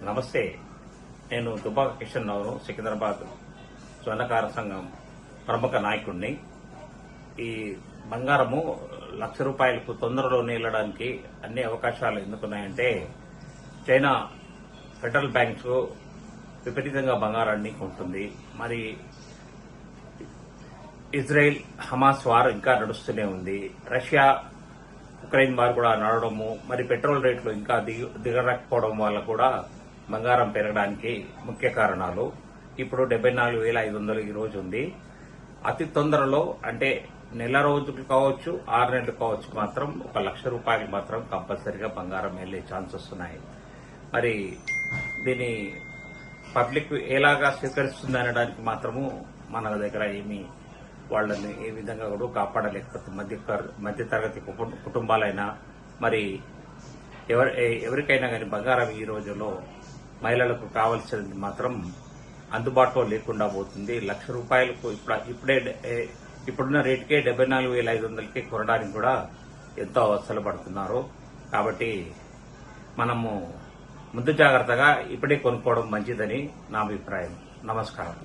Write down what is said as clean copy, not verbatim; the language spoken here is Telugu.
నమస్తే. నేను దుబ్బాక కిషన్ రావు, సికింద్రాబాద్ స్వర్ణకార సంఘం ప్రముఖ నాయకుడిని. ఈ బంగారము ₹1,00,000 తొందరలోనే వెళ్ళడానికి అన్ని అవకాశాలు ఎందుకున్నాయంటే, చైనా ఫెడరల్ బ్యాంకు విపరీతంగా బంగారాన్ని కొంటుంది. మరి ఇజ్రాయెల్ హమాస్ వార్ ఇంకా నడుస్తూనే ఉంది. రష్యా ఉక్రెయిన్ వార్ కూడా నడవడము, మరి పెట్రోల్ రేట్లు ఇంకా దిగరాకపోవడం వల్ల కూడా బంగారం పెరగడానికి ముఖ్య కారణాలు. ఇప్పుడు 74,500 ఈ రోజు ఉంది. అతి తొందరలో అంటే నెల రోజులు కావచ్చు, 6 నెలలు కావచ్చు, మాత్రం ₹1,00,000 మాత్రం కంపల్సరీగా బంగారం వెళ్లే ఛాన్సెస్ ఉన్నాయి. మరి దీన్ని పబ్లిక్ ఎలాగా స్వీకరిస్తుంది అనడానికి మాత్రము మన దగ్గర ఏమీ వాళ్ళని ఏ విధంగా కూడా కాపాడలేకపోతే మధ్యతరగతి కుటుంబాలైనా మరి ఎవరికైనా కానీ బంగారం ఈ రోజుల్లో మహిళలకు కావాల్సినది మాత్రం అందుబాటులో లేకుండా పోతుంది. ₹1,00,000 ఇప్పుడున్న రేటుకే 74,500కి కొనడానికి కూడా ఎంతో అవస్థలు పడుతున్నారు. కాబట్టి మనము ముందు జాగ్రత్తగా ఇప్పుడే కొనుక్కోవడం మంచిదని నా అభిప్రాయం. నమస్కారం.